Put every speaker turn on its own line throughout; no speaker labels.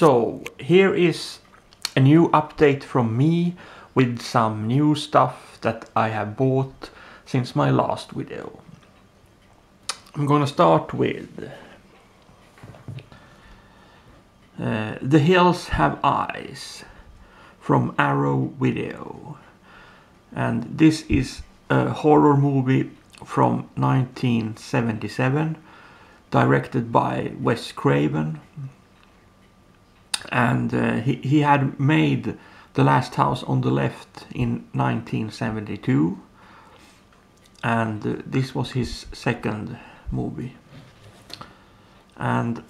So here is a new update from me with some new stuff that I have bought since my last video. I'm gonna start with The Hills Have Eyes from Arrow Video, and this is a horror movie from 1977 directed by Wes Craven, and he had made The Last House on the Left in 1972, and this was his second movie. And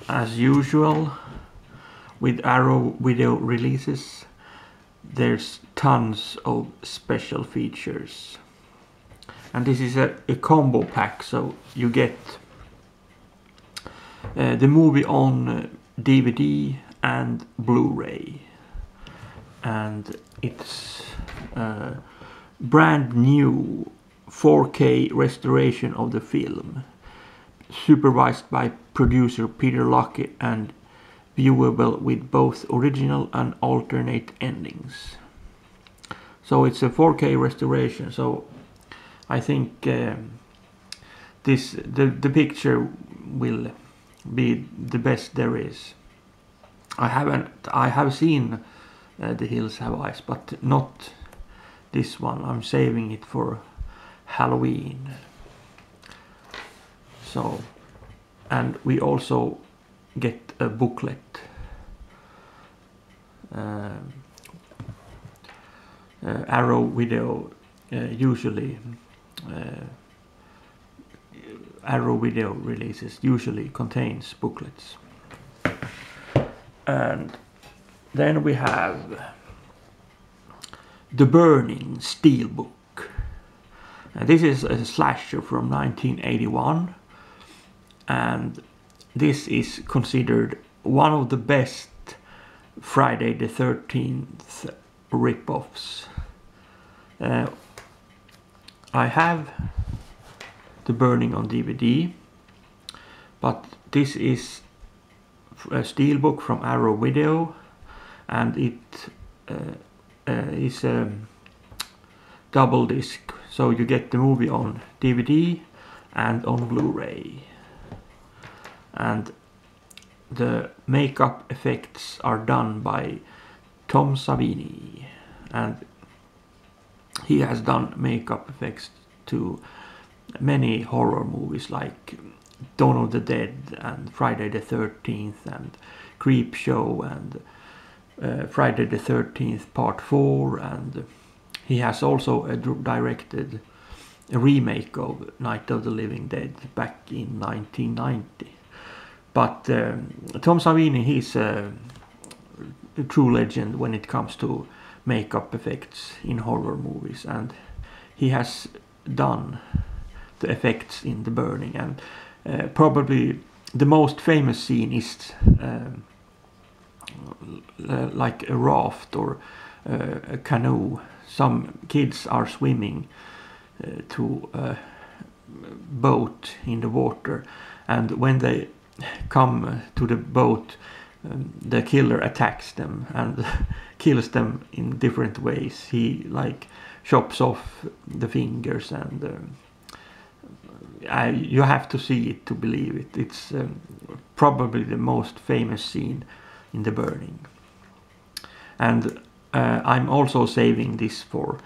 as usual with Arrow Video releases, there's tons of special features, and this is a combo pack, so you get the movie on DVD and Blu-ray, and it's a brand new 4K restoration of the film, supervised by producer Peter Locke and viewable with both original and alternate endings. So it's a 4K restoration, so I think the picture will be the best there is. I have seen The Hills Have Eyes, but not this one. I'm saving it for Halloween. So, and we also get a booklet. Arrow Video Arrow Video releases usually contains booklets. And then we have The Burning Steelbook. And this is a slasher from 1981, and this is considered one of the best Friday the 13th rip-offs. I have The Burning on DVD, but this is a steelbook from Arrow Video, and it is a double disc, so you get the movie on DVD and on Blu-ray. And the makeup effects are done by Tom Savini, and he has done makeup effects to many horror movies like Dawn of the Dead and Friday the 13th and Creepshow and Friday the 13th Part 4, and he has also directed a remake of Night of the Living Dead back in 1990. But Tom Savini, he's a true legend when it comes to makeup effects in horror movies, and he has done the effects in The Burning. And probably the most famous scene is like a raft or a canoe. Some kids are swimming to a boat in the water, and when they come to the boat, the killer attacks them and kills them in different ways. He like chops off the fingers, and you have to see it to believe it. It's probably the most famous scene in The Burning. And I'm also saving this for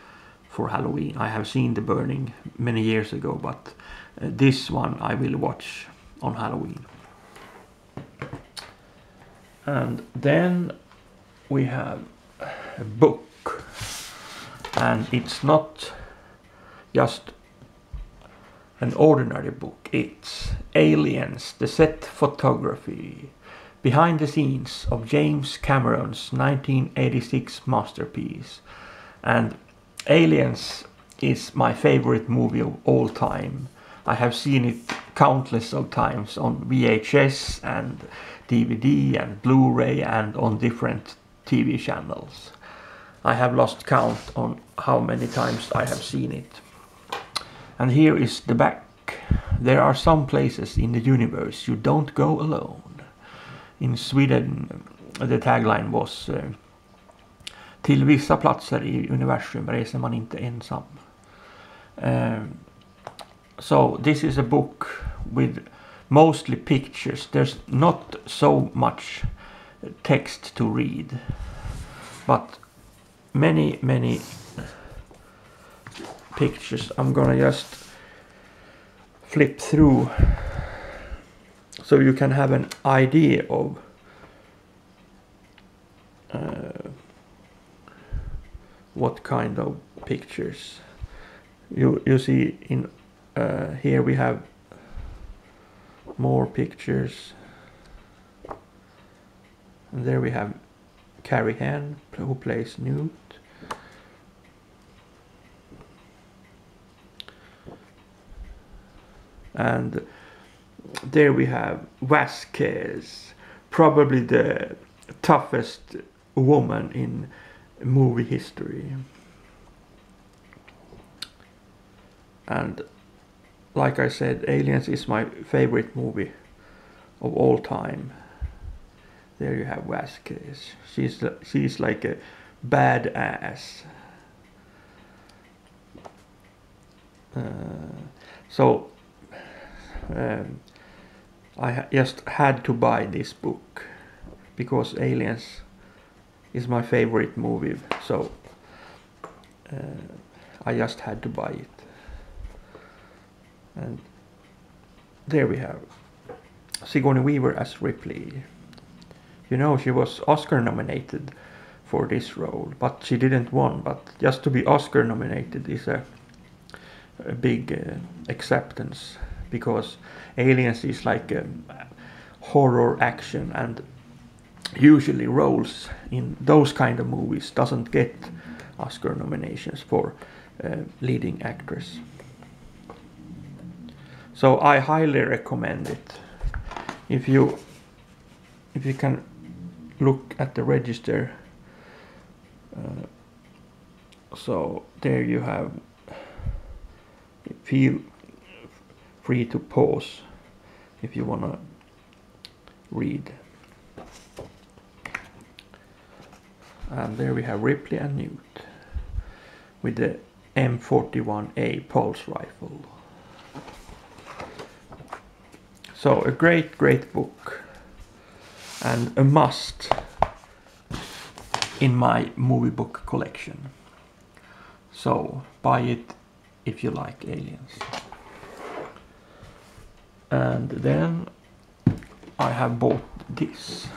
Halloween. I have seen The Burning many years ago, but this one I will watch on Halloween. And then we have a book, and it's not just an ordinary book. It's Aliens, the set photography, behind the scenes of James Cameron's 1986 masterpiece. And Aliens is my favorite movie of all time. I have seen it countless of times on VHS and DVD and Blu-ray and on different TV channels. I have lost count on how many times I have seen it. And here is the back. There are some places in the universe you don't go alone. In Sweden, the tagline was till vissa platser i universum reser man inte ensam. So this is a book with mostly pictures. There's not so much text to read, but many pictures. I'm gonna just flip through so you can have an idea of what kind of pictures. You see in here we have more pictures, and there we have Carrie Henn, who plays Newt. And there we have Vasquez, probably the toughest woman in movie history. And like I said, Aliens is my favorite movie of all time. There you have Vasquez. She's like a badass. So I just had to buy this book because Aliens is my favorite movie. So I just had to buy it. And there we have Sigourney Weaver as Ripley. You know, she was Oscar nominated for this role, but she didn't win. But just to be Oscar nominated is a big acceptance, because Aliens is like a horror action, and usually roles in those kind of movies doesn't get Oscar nominations for leading actress. So I highly recommend it. If you can look at the register, so there you have, feel free to pause if you wanna read. And there we have Ripley and Newt with the M41A pulse rifle. So a great book, and a must in my movie book collection. So buy it if you like Aliens. And then I have bought this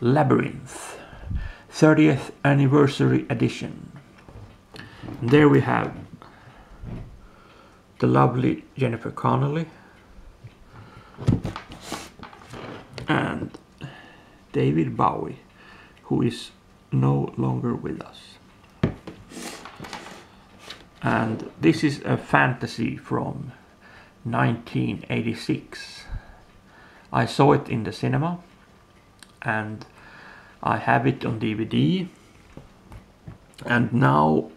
Labyrinth 30th anniversary edition. And there we have the lovely Jennifer Connelly and David Bowie, who is no longer with us. And this is a fantasy from 1986. I saw it in the cinema, and I have it on DVD, and now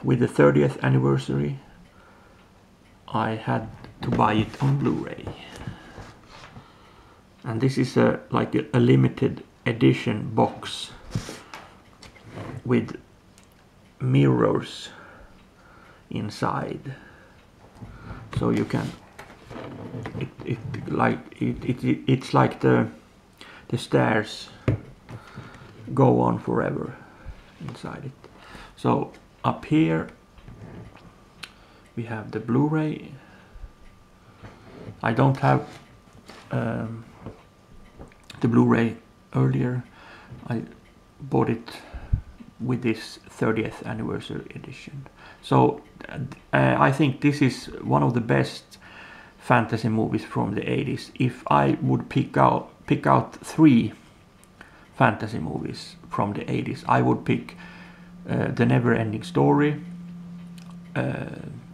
with the 30th anniversary I had to buy it on Blu-ray. And this is like a limited edition box with mirrors inside, so you can it's like the stairs go on forever inside it. So up here we have the Blu-ray. I don't have the Blu-ray earlier. I bought it with this 30th anniversary edition. So I think this is one of the best fantasy movies from the 80s. If I would pick out 3 fantasy movies from the 80s, I would pick The Never-Ending Story,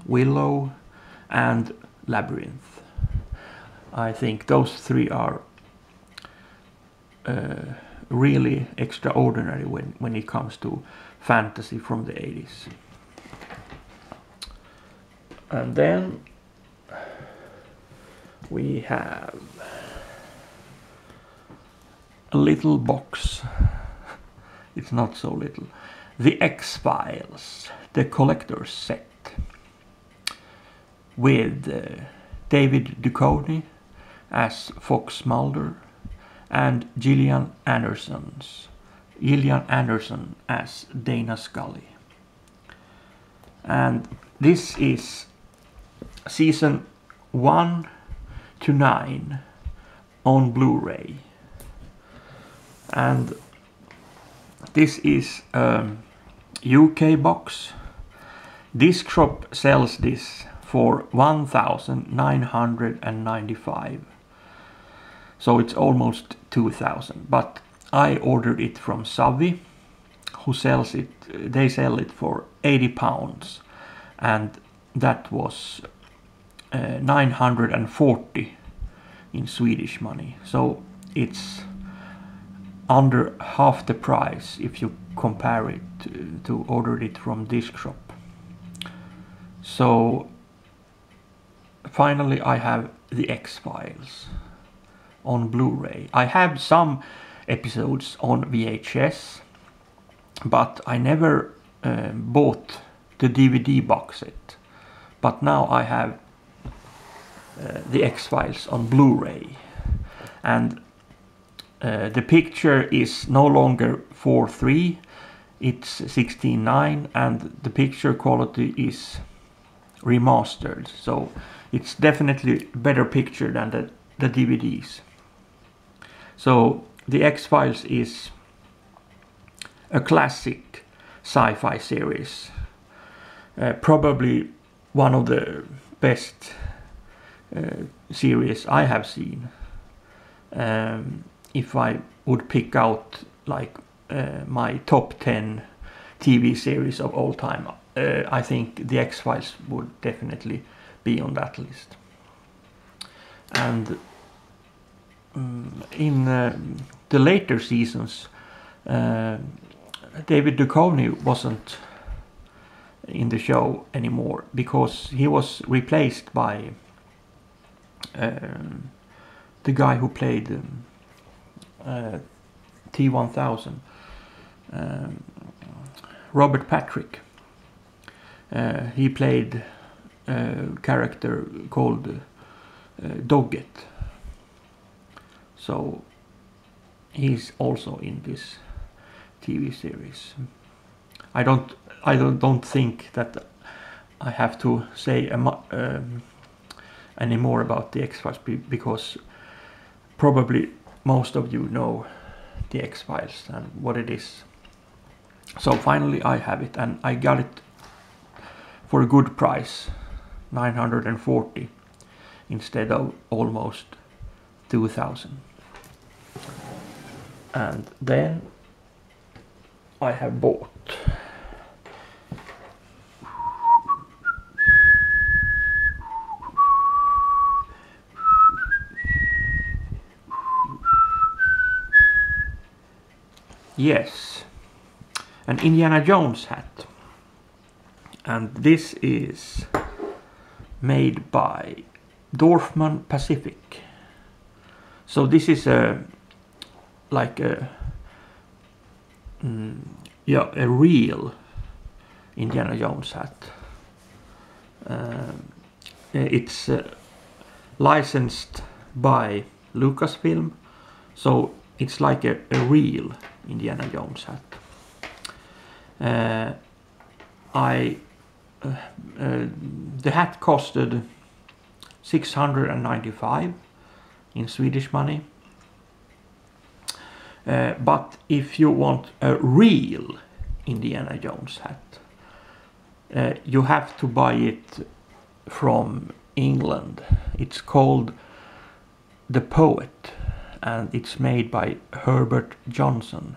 Willow, and Labyrinth. I think those 3 are really extraordinary when it comes to fantasy from the 80s. And then we have a little box. It's not so little. The X-Files, the collector's set, with David Duchovny as Fox Mulder and Gillian Anderson as Dana Scully. And this is season 1 to 9 on Blu-ray. And this is a UK box. Discshop sells this for 1,995. So it's almost 2,000. But I ordered it from Savvy, who sells it. They sell it for £80, and that was 940 in Swedish money. So it's under half the price if you compare it to order it from Discshop. So finally I have the X-Files on Blu-ray. I have some episodes on VHS, but I never bought the DVD box set. But now I have the X-Files on Blu-ray, and the picture is no longer 4:3, it's 16:9, and the picture quality is remastered, so it's definitely better picture than the DVDs. So the X-Files is a classic sci-fi series, probably one of the best series I have seen. If I would pick out like my top 10 TV series of all time, I think the X-Files would definitely be on that list. And in the later seasons, David Duchovny wasn't in the show anymore because he was replaced by the guy who played T-1000, Robert Patrick. He played a character called Doggett. So he's also in this TV series. I don't think that I have to say any more about the X-Files because probably most of you know the X-Files and what it is. So finally I have it, and I got it for a good price, 940 instead of almost 2,000. And then I have bought an Indiana Jones hat, and this is made by Dorfman Pacific. So this is a real Indiana Jones hat. It's licensed by Lucasfilm, so it's like a real Indiana Jones hat. The hat costed 695 in Swedish money. But if you want a real Indiana Jones hat, you have to buy it from England. It's called The Poet, and it's made by Herbert Johnson,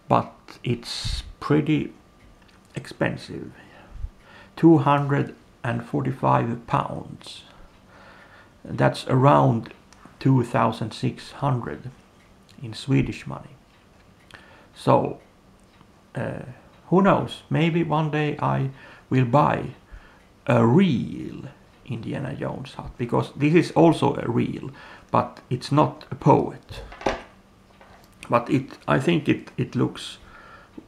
but it's pretty expensive, £245. That's around 2,600 in Swedish money. So who knows, maybe one day I will buy a real Indiana Jones hat, because this is also a real, but it's not a poet. but I think it looks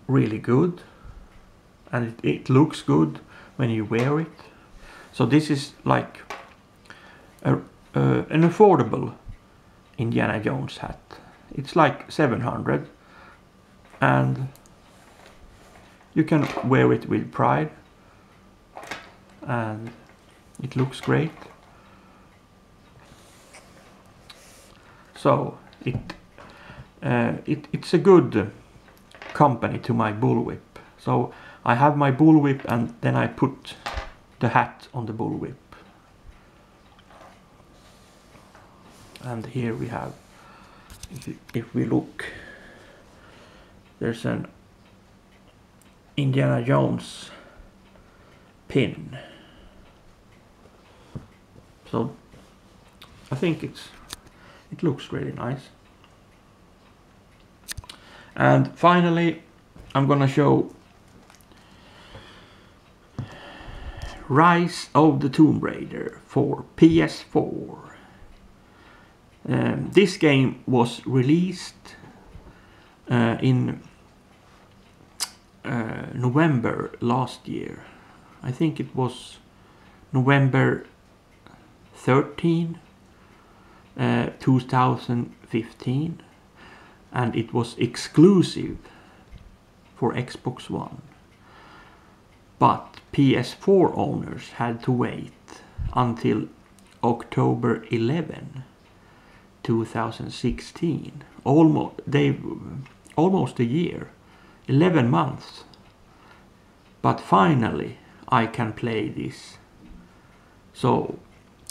really good, and it looks good when you wear it. So this is like an affordable Indiana Jones hat. It's like 700, and you can wear it with pride, and it looks great. So it's a good company to my bullwhip. So I have my bullwhip, and then I put the hat on the bullwhip. And here we have, if we look, there's an Indiana Jones pin. So I think it looks really nice. And finally, I'm gonna show Rise of the Tomb Raider for PS4. This game was released in November last year. I think it was November 13, 2015, and it was exclusive for Xbox One. But PS4 owners had to wait until October 11, 2016. Almost a year, 11 months. But finally I can play this. So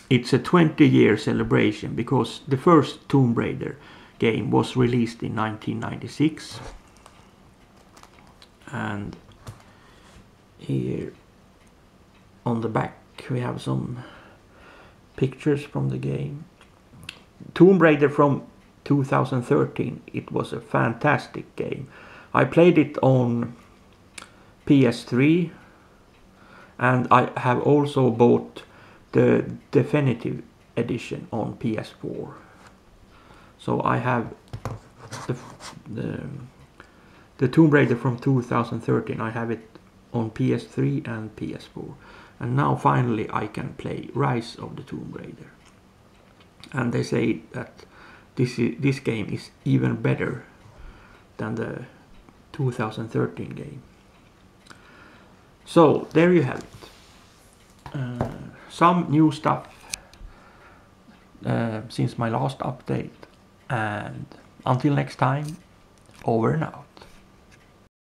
it's a 20-year celebration, because the first Tomb Raider game was released in 1996. And here on the back we have some pictures from the game. Tomb Raider from 2013, it was a fantastic game. I played it on PS3, and I have also bought the definitive edition on PS4. So I have the Tomb Raider from 2013. I have it on PS3 and PS4. And now finally I can play Rise of the Tomb Raider. And they say that this game is even better than the 2013 game. So there you have it. Some new stuff since my last update. And until next time, over and out.